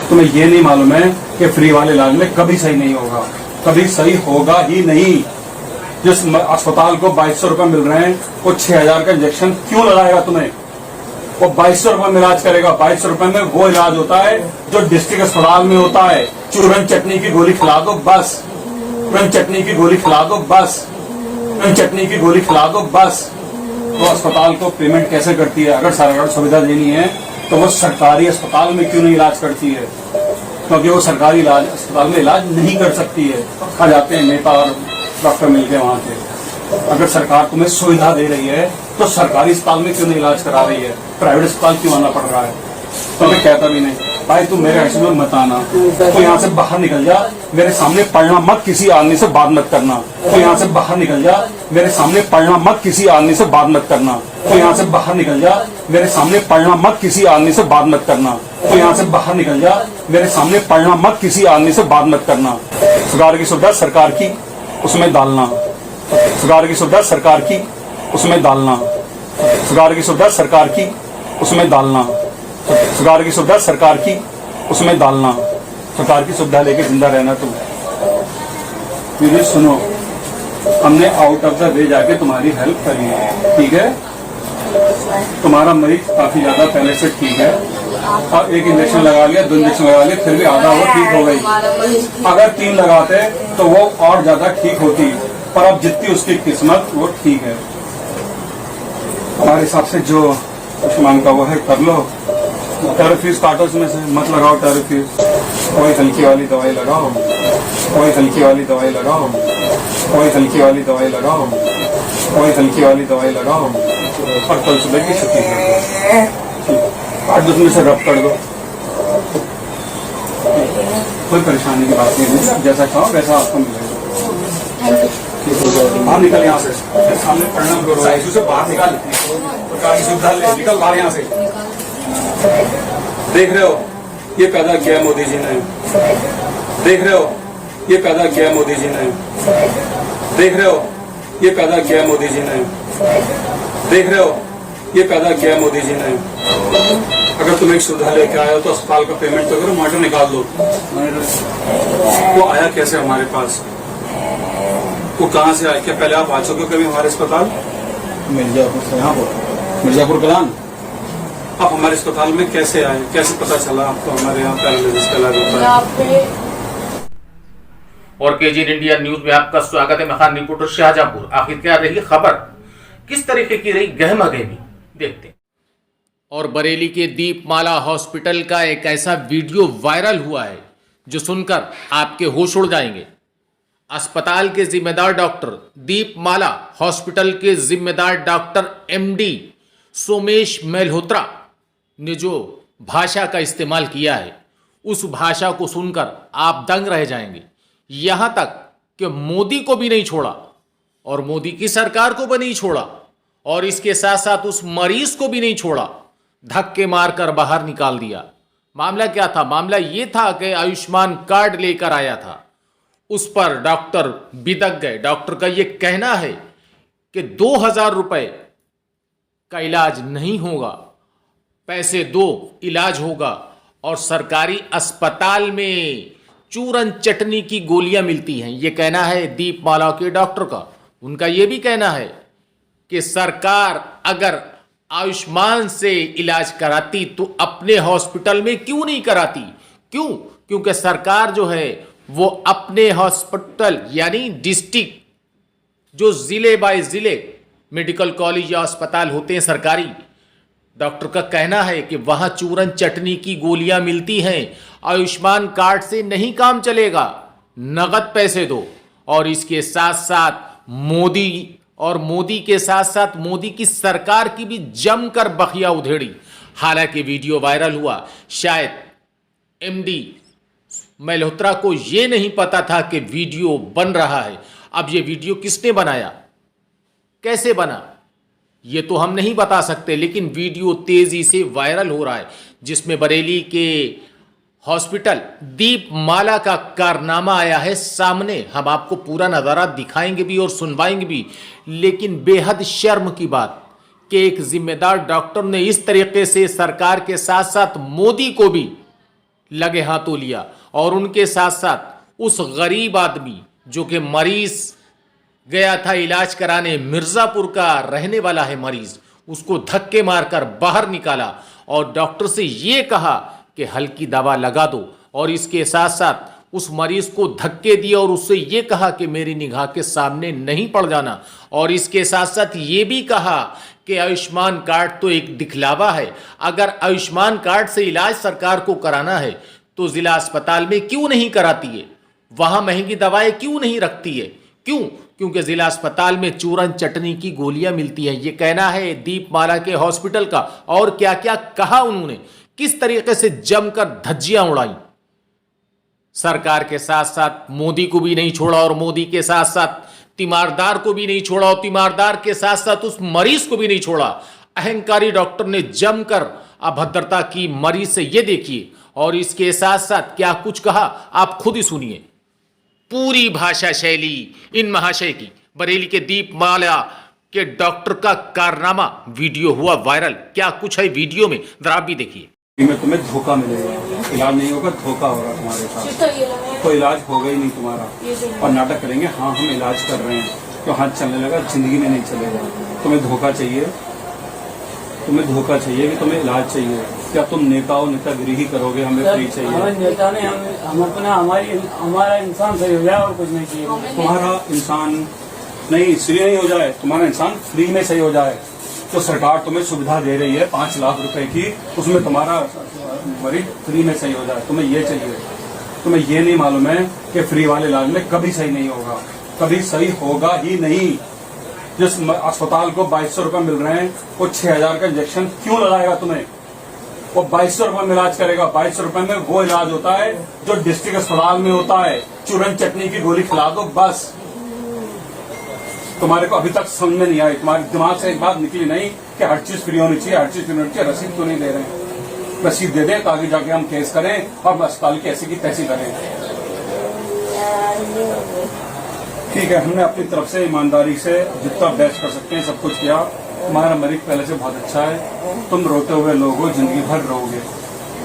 तुम्हें ये नहीं मालूम है कि फ्री वाले इलाज में कभी सही नहीं होगा, कभी सही होगा ही नहीं। जिस अस्पताल को 2200 रुपए मिल रहे हैं वो 6000 का इंजेक्शन क्यों लगाएगा तुम्हें? वो 2200 रुपए में इलाज करेगा। 2200 रुपए में वो इलाज होता है जो डिस्ट्रिक्ट अस्पताल में होता है। चूरन चटनी की गोली खिला दो बस, चूरन चटनी की गोली खिला दो बस, चूरन चटनी की गोली खिला दो बस। तो अस्पताल को पेमेंट कैसे करती है? अगर सरकार सुविधा देनी है तो वो सरकारी अस्पताल में क्यों नहीं इलाज करती है? क्योंकि वो सरकारी इलाज अस्पताल में इलाज नहीं कर सकती है। आ जाते हैं नेता और डॉक्टर मिलके वहां से। अगर सरकार तुम्हें सुविधा दे रही है तो सरकारी अस्पताल में क्यों नहीं इलाज करा रही है? प्राइवेट अस्पताल क्यों आना पड़ रहा है? तो मैं कहता भी नहीं भाई तुम मेरे ऐसे में मत आना, तो यहाँ से बाहर निकल जा, मेरे सामने पढ़ना मत, किसी आदमी से बात मत करना। तो यहाँ से बाहर निकल जा, मेरे सामने पढ़ना मत, किसी आदमी से बात मत करना। तो यहाँ से बाहर निकल जा, मेरे सामने पढ़ना मत, किसी आदमी से बात मत करना। तो यहाँ से बाहर निकल जा, मेरे सामने पढ़ना मत, किसी आदमी से बात मत करना। सरकार की सुविधा सरकार की, उसमें डालना। सरकार की सुविधा सरकार की, उसमें डालना। सरकार की सुविधा सरकार की, उसमें डालना। सरकार की सुविधा सरकार की, उसमें डालना। सरकार की सुविधा लेके जिंदा रहना। तुम मुझे सुनो, हमने आउट ऑफ द वे जाके तुम्हारी हेल्प करी है, ठीक है? तुम्हारा मरीज काफी ज्यादा पहले से ठीक है, और एक इंजेक्शन लगा लिया, 2 इंजेक्शन लगा लिए, फिर भी आधा वो ठीक हो गई। अगर 3 लगाते तो वो और ज्यादा ठीक होती, पर अब जितनी उसकी किस्मत वो ठीक है। हमारे हिसाब से जो आयुष्मान का वो है कर लो। टेरिफीस काटो, इसमें से मत लगाओ टेरिफीस। कोई हल्की वाली दवाई लगाओ, कोई हल्की वाली दवाई लगाओ, कोई हल्की वाली दवाई लगाओ, कोई हल्की वाली दवाई लगाओ, और कल सुबह की छुट्टी कर दो। 8 दिन में से रब कर दो। कोई परेशानी की बात नहीं है, जैसा खाओ वैसा आपको मिलेगा। बाहर निकल यहाँ से, सामने पढ़ना करो, आईसीयू से बाहर निकाल, सरकारी सुविधा ले, निकल बाहर यहाँ से। देख रहे हो ये पैदा किया है मोदी जी ने, देख रहे हो ये पैदा किया है मोदी जी ने, देख रहे हो ये पैदा किया है मोदी जी ने, देख रहे हो ये पैदा किया है मोदी जी ने। अगर तुम एक सुविधा लेके आए हो तो अस्पताल का पेमेंट तो करो, मॉनिटर निकाल दो। वो आया कैसे हमारे पास? वो कहाँ से आया? क्या पहले आप आ चुके हो कभी हमारे अस्पताल? मिर्जापुर से। यहाँ पर मिर्जापुर कलान। आप हमारे अस्पताल में कैसे आए? कैसे पता चला आपको हमारे यहाँ पैरालिसिस का इलाज होता है? और केजीएन इंडिया न्यूज में आपका स्वागत है। मैं खान रिपोर्टर शाहजहांपुर। आखिर क्या रही खबर, किस तरीके की रही गहमागहमी, देखते हैं। और बरेली के दीपमाला हॉस्पिटल का एक ऐसा वीडियो वायरल हुआ है जो सुनकर आपके होश उड़ जाएंगे। अस्पताल के जिम्मेदार डॉक्टर, दीपमाला हॉस्पिटल के जिम्मेदार डॉक्टर एमडी सोमेश मेल्होत्रा ने जो भाषा का इस्तेमाल किया है, उस भाषा को सुनकर आप दंग रह जाएंगे। यहां तक कि मोदी को भी नहीं छोड़ा, और मोदी की सरकार को भी नहीं छोड़ा, और इसके साथ साथ उस मरीज को भी नहीं छोड़ा, धक्के मारकर बाहर निकाल दिया। मामला क्या था? मामला यह था कि आयुष्मान कार्ड लेकर आया था, उस पर डॉक्टर बिदक गए। डॉक्टर का यह कहना है कि 2000 रुपए का इलाज नहीं होगा, पैसे दो इलाज होगा, और सरकारी अस्पताल में चूरन चटनी की गोलियां मिलती हैं। यह कहना है दीपमाला के डॉक्टर का। उनका यह भी कहना है कि सरकार अगर आयुष्मान से इलाज कराती तो अपने हॉस्पिटल में क्यों नहीं कराती? क्यों? क्योंकि सरकार जो है वो अपने हॉस्पिटल यानी डिस्ट्रिक्ट, जो जिले बाय जिले मेडिकल कॉलेज या अस्पताल होते हैं सरकारी, डॉक्टर का कहना है कि वहां चूरन चटनी की गोलियां मिलती हैं। आयुष्मान कार्ड से नहीं काम चलेगा, नगद पैसे दो। और इसके साथ साथ मोदी के साथ साथ मोदी की सरकार की भी जमकर बखिया उधेड़ी। हालांकि वीडियो वायरल हुआ, शायद एमडी मेल्होत्रा को यह नहीं पता था कि वीडियो बन रहा है। अब यह वीडियो किसने बनाया, कैसे बना, यह तो हम नहीं बता सकते, लेकिन वीडियो तेजी से वायरल हो रहा है, जिसमें बरेली के हॉस्पिटल दीपमाला का कारनामा आया है सामने। हम आपको पूरा नज़ारा दिखाएंगे भी और सुनवाएंगे भी, लेकिन बेहद शर्म की बात कि एक जिम्मेदार डॉक्टर ने इस तरीके से सरकार के साथ साथ मोदी को भी लगे हाथों लिया और उनके साथ साथ उस गरीब आदमी जो कि मरीज गया था इलाज कराने, मिर्जापुर का रहने वाला है मरीज, उसको धक्के मारकर बाहर निकाला और डॉक्टर से ये कहा कि हल्की दवा लगा दो और इसके साथ साथ उस मरीज को धक्के दिए और उससे ये कहा कि मेरी निगाह के सामने नहीं पड़ जाना और इसके साथ साथ ये भी कहा कि आयुष्मान कार्ड तो एक दिखलावा है, अगर आयुष्मान कार्ड से इलाज सरकार को कराना है तो जिला अस्पताल में क्यों नहीं कराती है, वहां महंगी दवाएं क्यों नहीं रखती है, क्यों? क्योंकि जिला अस्पताल में चूरन चटनी की गोलियां मिलती है। ये कहना है दीपमाला के हॉस्पिटल का। और क्या क्या कहा उन्होंने, किस तरीके से जमकर धज्जियां उड़ाई। सरकार के साथ साथ मोदी को भी नहीं छोड़ा और मोदी के साथ साथ तीमारदार को भी नहीं छोड़ा और तीमारदार के साथ साथ उस मरीज को भी नहीं छोड़ा। अहंकारी डॉक्टर ने जमकर अभद्रता की मरीज से, ये देखिए। और इसके साथ साथ क्या कुछ कहा आप खुद ही सुनिए। पूरी भाषा शैली इन महाशय की, बरेली के दीपमाला के डॉक्टर का कारनामा वीडियो हुआ वायरल। क्या कुछ है वीडियो में, जरा आप भी देखिए। में तुम्हें धोखा मिलेगा, इलाज नहीं होगा, धोखा होगा तुम्हारे साथ, तो इलाज होगा ही नहीं तुम्हारा। और नाटक करेंगे हाँ हम इलाज कर रहे हैं, तो हाथ चलने लगा, जिंदगी में नहीं चलेगा। तुम्हें धोखा चाहिए, तुम्हें धोखा चाहिए कि तुम्हें इलाज चाहिए। क्या तुम नेता हो, नेतागिरी ही करोगे, हमें फ्री चाहिए। हमें नेता ने हम अपना हमारा इंसान सही हो जाए और कुछ नहीं चाहिए। तुम्हारा इंसान नहीं इसलिए नहीं हो जाए, तुम्हारा इंसान फ्री में सही हो जाए। तो सरकार तुम्हें सुविधा दे रही है 5 लाख रुपए की, उसमें तुम्हारा मरीज फ्री में सही हो जाए, तुम्हें ये चाहिए। तुम्हें ये नहीं मालूम है कि फ्री वाले इलाज में कभी सही नहीं होगा, कभी सही होगा ही नहीं। जिस अस्पताल को 2200 रुपए मिल रहे हैं, वो 6000 का इंजेक्शन क्यों लगाएगा तुम्हें? वो 2200 रुपए में इलाज करेगा। 2200 रुपए में वो इलाज होता है जो डिस्ट्रिक्ट अस्पताल में होता है। चूरन चटनी की गोली खिला दो बस। तुम्हारे को अभी तक समझ में नहीं आई, तुम्हारे दिमाग से एक बात निकली नहीं कि हर चीज फ्री होनी चाहिए, हर चीज फ्री होनी चाहिए। रसीद क्यों नहीं दे रहे हैं? रसीद दे दें तो आगे जाके हम केस करें और अस्पताल की ऐसी की तैसी करें। ठीक है, हमने अपनी तरफ से ईमानदारी से जितना बेस्ट कर सकते हैं सब कुछ किया। तुम्हारा मरीज पहले से बहुत अच्छा है, तुम रोते हुए लोग हो, जिंदगी भर रहोगे।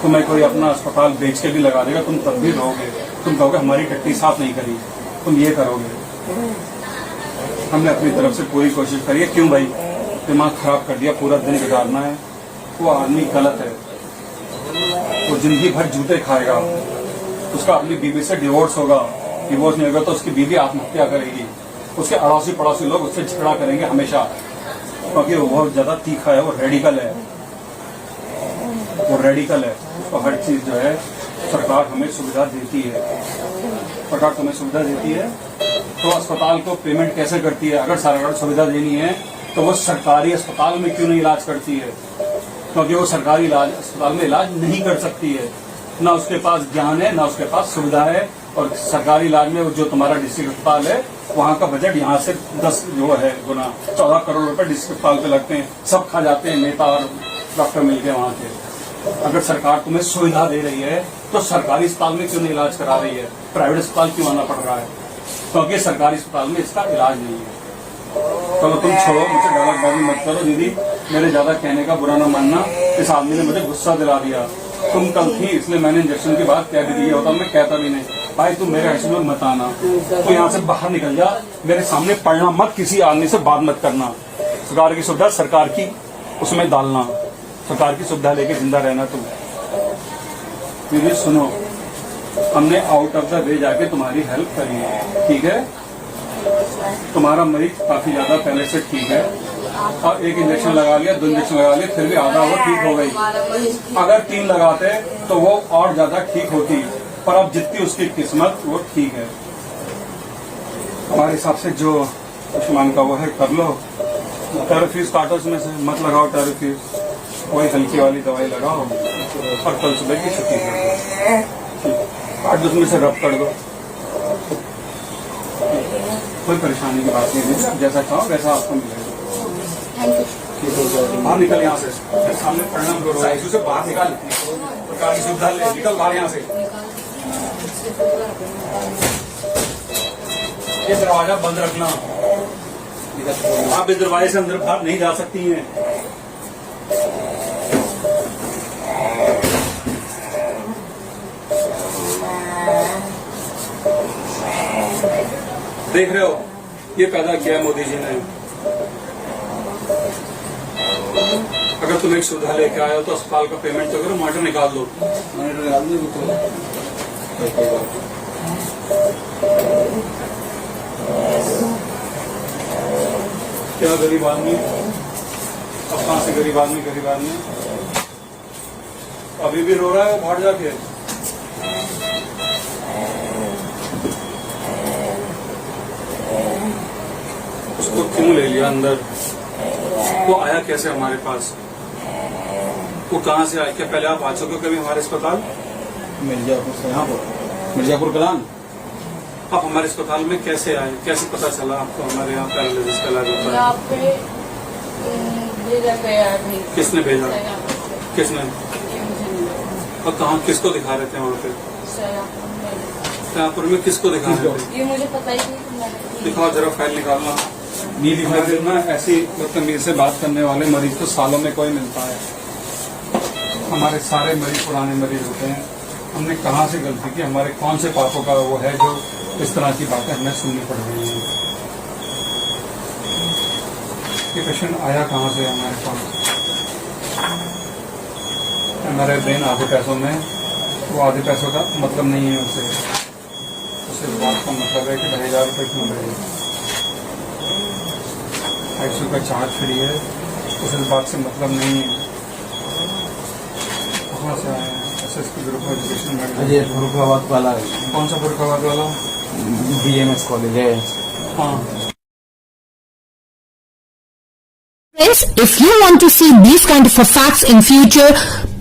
तुम्हें कोई अपना अस्पताल बेच के भी लगा देगा, तुम तब भी रहोगे। तुम कहोगे हमारी टट्टी साफ नहीं करी, तुम ये करोगे। हमने अपनी तरफ से पूरी कोशिश करी है। क्यों भाई दिमाग खराब कर दिया, पूरा दिन गुजारना है। वो आदमी गलत है, वो जिंदगी भर जूते खाएगा। उसका अपनी बीवी से डिवोर्स होगा, डिवोर्स नहीं होगा तो उसकी बीवी आत्महत्या करेगी। उसके अड़ोसी पड़ोसी लोग उससे झगड़ा करेंगे हमेशा, क्योंकि वो बहुत ज्यादा तीखा है, वो रेडिकल है, वो रेडिकल है। तो हर चीज जो है सरकार हमें सुविधा देती है, सरकार तुम्हें सुविधा देती है। तो अस्पताल को पेमेंट कैसे करती है? अगर सरकार सुविधा देनी है तो वो सरकारी अस्पताल में क्यों नहीं इलाज करती है? क्योंकि वो सरकारी इलाज अस्पताल में इलाज नहीं कर सकती है, ना उसके पास ज्ञान है, ना उसके पास सुविधा है। और सरकारी इलाज में जो तुम्हारा डिस्ट्रिक्ट अस्पताल है, वहाँ का बजट यहाँ से 10 जो है गुना 14 करोड़ रुपए डिस्ट्रिक्ट अस्पताल पे लगते हैं। सब खा जाते हैं नेता और डॉक्टर मिलके वहाँ के। अगर सरकार तुम्हें सुविधा दे रही है तो सरकारी अस्पताल में क्यों नहीं इलाज करा रही है? प्राइवेट अस्पताल क्यों आना पड़ रहा है? क्योंकि सरकारी अस्पताल में इसका इलाज नहीं है। चलो तुम छोड़ो, मुझे गलतबाजी मत करो दीदी, मेरे ज्यादा कहने का बुरा ना मानना। इस आदमी ने मुझे गुस्सा दिला दिया। तुम कल थी इसलिए मैंने इंजेक्शन की बात कह भी दी, होता मैं कहता भी नहीं। भाई तुम मेरे हंसी में मत आना, तो यहाँ से बाहर निकल जा, मेरे सामने पढ़ना मत, किसी आदमी से बात मत करना। सरकार की सुविधा सरकार की उसमें डालना, सरकार की सुविधा लेके जिंदा रहना। तुम दीदी सुनो, हमने आउट ऑफ द वे जाके तुम्हारी हेल्प करी है, ठीक है? तुम्हारा मरीज काफी ज्यादा पहले से ठीक है, और 1 इंजेक्शन लगा लिया, 2 इंजेक्शन लगा लिए, फिर भी आधा वो ठीक हो गई। अगर 3 लगाते तो वो और ज्यादा ठीक होती, पर अब जितनी उसकी किस्मत वो ठीक है। हमारे हिसाब से जो आयुष्मान का वो है कर लो। टेरोफीस स्टार्टर्स में से मत लगाओ, टेरोफीस वही हल्की वाली दवाई लगाओ और कल सुबह की छुट्टी कर दो, 8 उसमें से रब कर दो। कोई परेशानी की बात नहीं है, जैसा चाहो वैसा आपको मिलेगा। बाहर निकल यहाँ से, सामने पढ़ना करो, आईसीयू से बाहर निकाल, सरकारी सुविधा ले, निकल बाहर यहाँ से। ये दरवाजा बंद रखना, आप इस दरवाजे से अंदर बाहर नहीं जा सकती हैं। देख रहे हो, ये पैदा किया है मोदी जी ने। अगर तुम एक सुविधा लेके आए हो तो अस्पताल का पेमेंट तो करो, मॉनिटर निकाल दो। क्या गरीब आदमी, अब कहाँ से गरीब आदमी अभी भी रो रहा है वो बाहर जाके। उसको क्यों ले लिया अंदर? वो आया कैसे हमारे पास? वो कहाँ से आया? क्या पहले आप आ चुके हो कभी हमारे अस्पताल? मिर्जापुर से यहाँ पर, मिर्जापुर कलान। आप हमारे अस्पताल में कैसे आए? कैसे पता चला आपको हमारे यहाँ पैरालिसिस का इलाज होता है? यहाँ पे भेजा गया है। किसने भेजा? किसने? ये मुझे नहीं पता। और कहाँ किसको दिखा रहे थे वहाँ पे? शाहपुर में किसको दिखा रहे थे? ये मुझे पता ही नहीं। दिखाओ जरा, फाइल निकालना। नहीं दिखाई देना। ऐसी बदतमीजी से बात करने वाले मरीज तो सालों में कोई मिलता है। हमारे सारे मरीज पुराने मरीज होते हैं। हमने कहाँ से गलती की? हमारे कौन से पापों का वो है जो इस तरह की बातें हमें सुननी पड़ रही हैं? ये पेशेंट आया कहाँ से हमारे पास? हमारे ब्रेन आधे पैसों में, वो आधे पैसों का मतलब नहीं है उसे। उसे बात का मतलब है कि 2,000 रुपये क्यों बढ़े, 250 का चार्ज फ्री है, उसे इस बात से मतलब नहीं है। कहाँ से आए हैं? SSP ग्रुप एजुकेशन में। अजय फरुखाबाद वाला कौन सा फरुखाबाद वाला? BMS कॉलेज है। हाँ। Friends, if you want to see these kind of facts in future,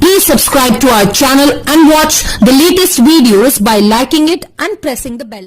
please subscribe to our channel and watch the latest videos by liking it and pressing the bell.